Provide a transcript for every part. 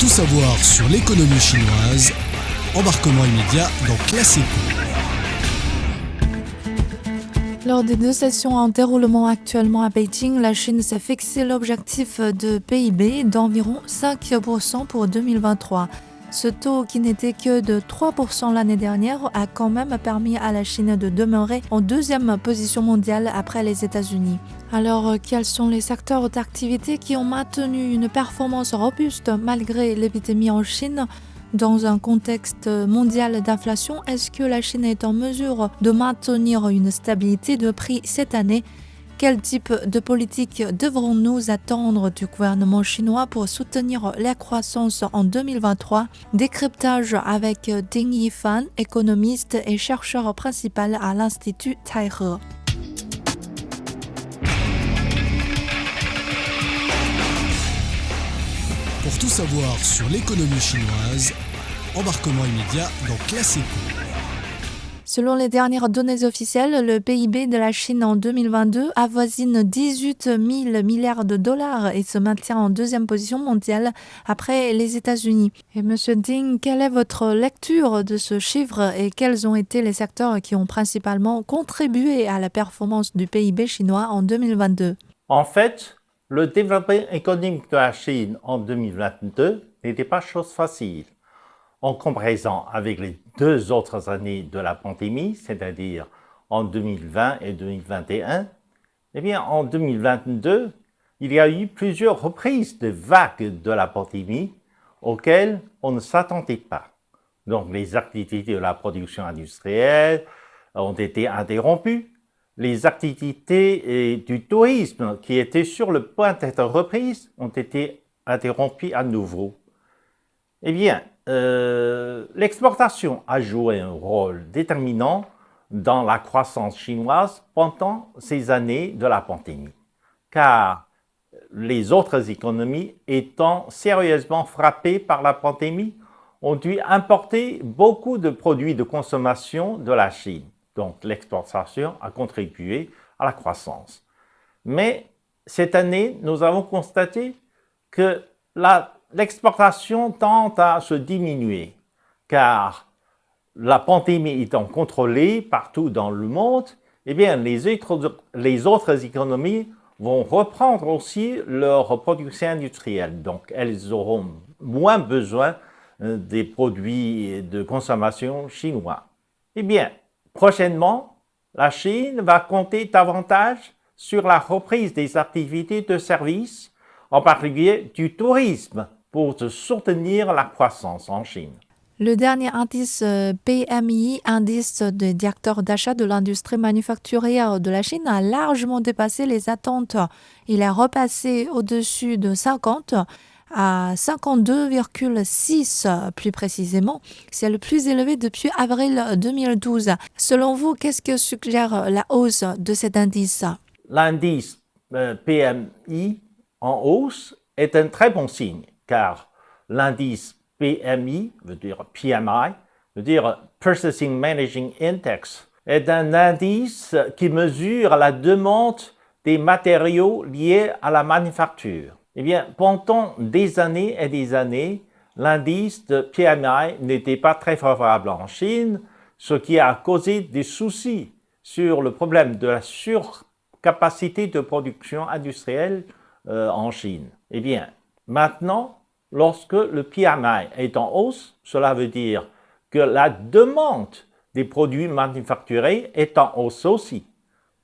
tout savoir sur l'économie chinoise, embarquement immédiat dans Classe Éco. Lors des 2 sessions en déroulement actuellement à Beijing, la Chine s'est fixé l'objectif de PIB d'environ 5% pour 2023. Ce taux, qui n'était que de 3% l'année dernière, a quand même permis à la Chine de demeurer en 2e position mondiale après les États-Unis. Alors, quels sont les secteurs d'activité qui ont maintenu une performance robuste malgré l'épidémie en Chine ? Dans un contexte mondial d'inflation, est-ce que la Chine est en mesure de maintenir une stabilité de prix cette année ? Quel type de politique devrons-nous attendre du gouvernement chinois pour soutenir la croissance en 2023 ? Décryptage avec Ding Yifan, économiste et chercheur principal à l'Institut Taihe. Pour tout savoir sur l'économie chinoise, embarquement immédiat dans Classe Éco. Selon les dernières données officielles, le PIB de la Chine en 2022 avoisine 18 000 milliards de dollars et se maintient en 2e position mondiale après les États-Unis. Et Monsieur Ding, quelle est votre lecture de ce chiffre et quels ont été les secteurs qui ont principalement contribué à la performance du PIB chinois en 2022 ? En fait, le développement économique de la Chine en 2022 n'était pas chose facile. En comparaison avec les 2 autres années de la pandémie, c'est-à-dire en 2020 et 2021, eh bien, en 2022, il y a eu plusieurs reprises de vagues de la pandémie auxquelles on ne s'attendait pas. Donc, les activités de la production industrielle ont été interrompues. Les activités du tourisme qui étaient sur le point d'être reprises ont été interrompues à nouveau. Eh bien, l'exportation a joué un rôle déterminant dans la croissance chinoise pendant ces années de la pandémie, car les autres économies étant sérieusement frappées par la pandémie ont dû importer beaucoup de produits de consommation de la Chine. Donc, l'exportation a contribué à la croissance. Mais cette année, nous avons constaté que l'exportation tend à se diminuer, car la pandémie étant contrôlée partout dans le monde, eh bien, les autres économies vont reprendre aussi leur production industrielle. Donc, elles auront moins besoin des produits de consommation chinois. Eh bien, prochainement, la Chine va compter davantage sur la reprise des activités de services, en particulier du tourisme, pour soutenir la croissance en Chine. Le dernier indice PMI, indice des directeurs d'achat de l'industrie manufacturière de la Chine, a largement dépassé les attentes. Il est repassé au-dessus de 50 à 52,6 plus précisément. C'est le plus élevé depuis avril 2012. Selon vous, qu'est-ce que suggère la hausse de cet indice ? L'indice PMI en hausse est un très bon signe, car l'indice PMI, veut dire PMI, veut dire Purchasing Managing Index, est un indice qui mesure la demande des matériaux liés à la manufacture. Eh bien, pendant des années et des années, l'indice de PMI n'était pas très favorable en Chine, ce qui a causé des soucis sur le problème de la surcapacité de production industrielle en Chine. Eh bien, maintenant, lorsque le PMI est en hausse, cela veut dire que la demande des produits manufacturés est en hausse aussi.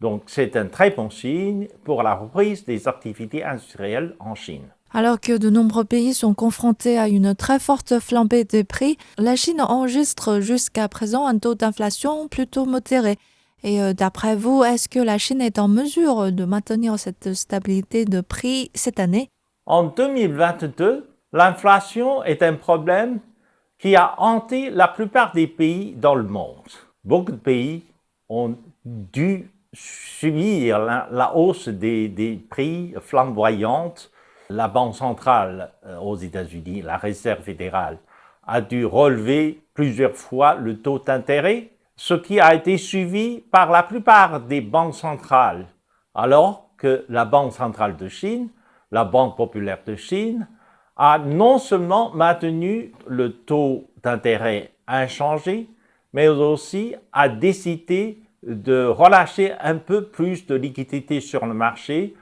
Donc, c'est un très bon signe pour la reprise des activités industrielles en Chine. Alors que de nombreux pays sont confrontés à une très forte flambée des prix, la Chine enregistre jusqu'à présent un taux d'inflation plutôt modéré. Et d'après vous, est-ce que la Chine est en mesure de maintenir cette stabilité de prix cette année ? En 2022, l'inflation est un problème qui a hanté la plupart des pays dans le monde. Beaucoup de pays ont dû subir la hausse des prix flamboyantes. La Banque centrale aux États-Unis, la Réserve fédérale, a dû relever plusieurs fois le taux d'intérêt, ce qui a été suivi par la plupart des banques centrales, alors que la Banque centrale de Chine, la Banque populaire de Chine, a non seulement maintenu le taux d'intérêt inchangé, mais aussi a décidé de relâcher un peu plus de liquidité sur le marché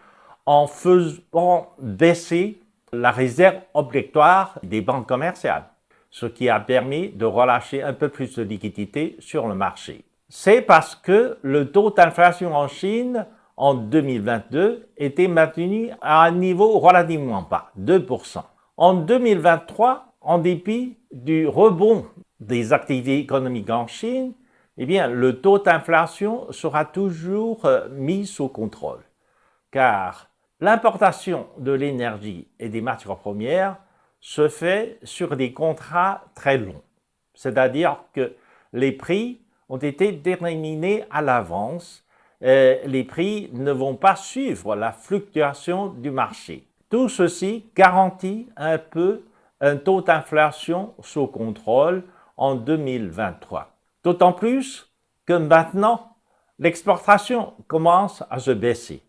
en faisant baisser la réserve obligatoire des banques commerciales, ce qui a permis de relâcher un peu plus de liquidité sur le marché. C'est parce que le taux d'inflation en Chine en 2022 était maintenu à un niveau relativement bas, 2%. En 2023, en dépit du rebond des activités économiques en Chine, eh bien, le taux d'inflation sera toujours mis sous contrôle, car l'importation de l'énergie et des matières premières se fait sur des contrats très longs, c'est-à-dire que les prix ont été déterminés à l'avance. Les prix ne vont pas suivre la fluctuation du marché. Tout ceci garantit un peu un taux d'inflation sous contrôle en 2023. D'autant plus que maintenant, l'exportation commence à se baisser.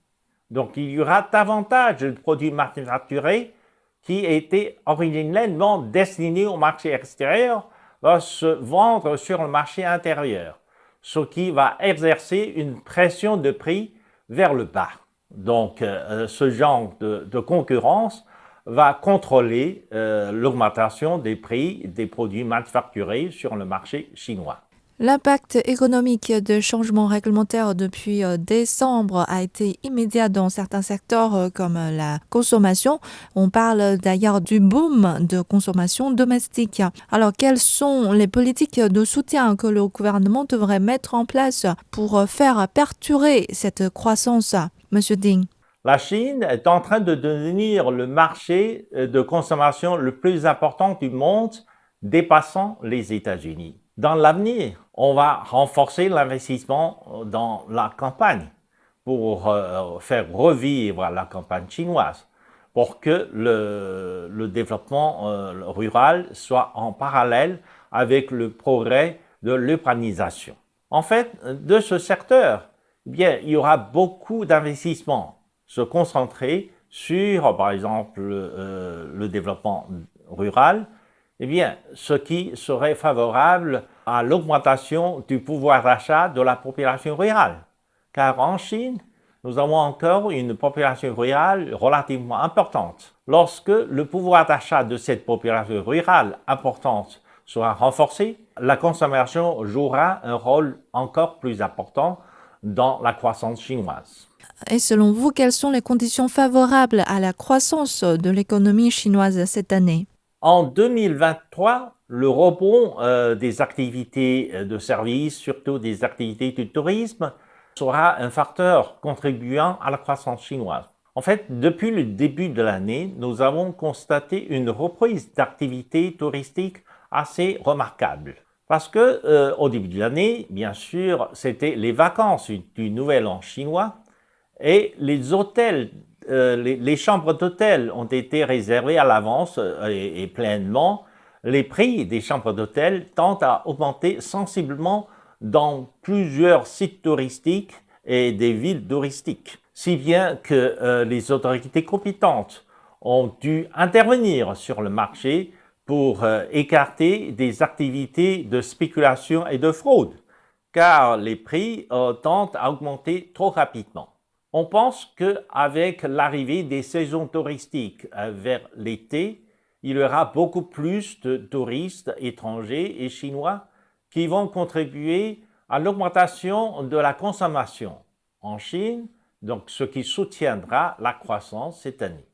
Donc, il y aura davantage de produits manufacturés qui étaient originellement destinés au marché extérieur va se vendre sur le marché intérieur, ce qui va exercer une pression de prix vers le bas. Donc, ce genre de concurrence va contrôler l'augmentation des prix des produits manufacturés sur le marché chinois. L'impact économique de changements réglementaires depuis décembre a été immédiat dans certains secteurs comme la consommation. On parle d'ailleurs du boom de consommation domestique. Alors, quelles sont les politiques de soutien que le gouvernement devrait mettre en place pour faire perdurer cette croissance, Monsieur Ding? La Chine est en train de devenir le marché de consommation le plus important du monde, dépassant les États-Unis. Dans l'avenir, on va renforcer l'investissement dans la campagne pour faire revivre la campagne chinoise, pour que le développement rural soit en parallèle avec le progrès de l'urbanisation. En fait, de ce secteur, eh bien, il y aura beaucoup d'investissements se concentrer sur, par exemple, le développement rural, eh bien, ce qui serait favorable à l'augmentation du pouvoir d'achat de la population rurale. Car en Chine, nous avons encore une population rurale relativement importante. Lorsque le pouvoir d'achat de cette population rurale importante sera renforcé, la consommation jouera un rôle encore plus important dans la croissance chinoise. Et selon vous, quelles sont les conditions favorables à la croissance de l'économie chinoise cette année? En 2023, le rebond des activités de services, surtout des activités du tourisme, sera un facteur contribuant à la croissance chinoise. En fait, depuis le début de l'année, nous avons constaté une reprise d'activité touristique assez remarquable. Parce que au début de l'année, bien sûr, c'était les vacances du Nouvel An chinois et les hôtels, les chambres d'hôtel ont été réservées à l'avance et pleinement. Les prix des chambres d'hôtel tendent à augmenter sensiblement dans plusieurs sites touristiques et des villes touristiques, si bien que les autorités compétentes ont dû intervenir sur le marché pour écarter des activités de spéculation et de fraude, car les prix tendent à augmenter trop rapidement. On pense qu'avec l'arrivée des saisons touristiques vers l'été, il y aura beaucoup plus de touristes étrangers et chinois qui vont contribuer à l'augmentation de la consommation en Chine, donc ce qui soutiendra la croissance cette année.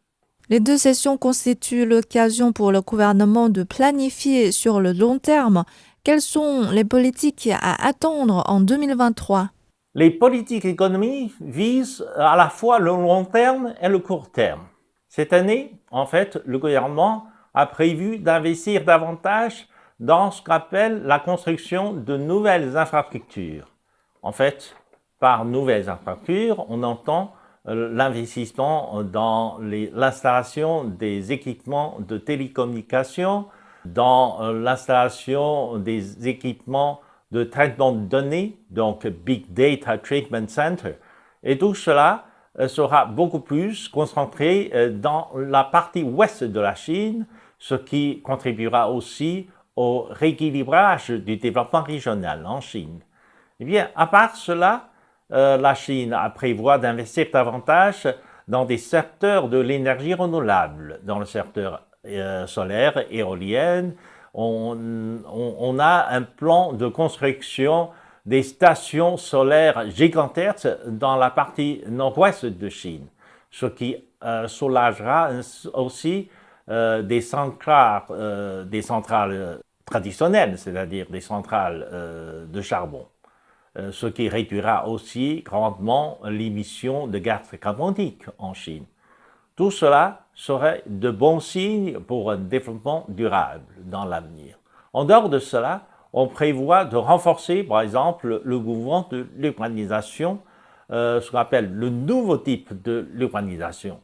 Les deux sessions constituent l'occasion pour le gouvernement de planifier sur le long terme. Quelles sont les politiques à attendre en 2023? Les politiques économiques visent à la fois le long terme et le court terme. Cette année, en fait, le gouvernement a prévu d'investir davantage dans ce qu'on appelle la construction de nouvelles infrastructures. En fait, par nouvelles infrastructures, on entend l'investissement dans l'installation des équipements de télécommunication, dans l'installation des équipements de traitement de données, donc Big Data Treatment Center. Et tout cela sera beaucoup plus concentré dans la partie ouest de la Chine, ce qui contribuera aussi au rééquilibrage du développement régional en Chine. Eh bien, à part cela, la Chine prévoit d'investir davantage dans des secteurs de l'énergie renouvelable, dans le secteur solaire, éolienne. On a un plan de construction des stations solaires gigantesques dans la partie nord-ouest de Chine, ce qui soulagera aussi des centrales traditionnelles, c'est-à-dire des centrales de charbon, ce qui réduira aussi grandement l'émission de gaz carbonique en Chine. Tout cela serait de bons signes pour un développement durable dans l'avenir. En dehors de cela, on prévoit de renforcer, par exemple, le mouvement de l'urbanisation, ce qu'on appelle le nouveau type de l'urbanisation.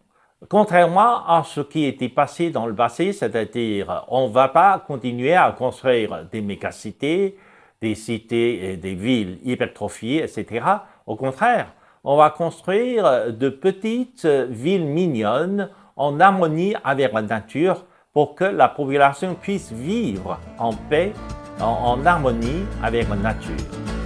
Contrairement à ce qui était passé dans le passé, c'est-à-dire on ne va pas continuer à construire des mégacités, des cités et des villes hypertrophiées, etc. Au contraire, on va construire de petites villes mignonnes en harmonie avec la nature pour que la population puisse vivre en paix, en harmonie avec la nature.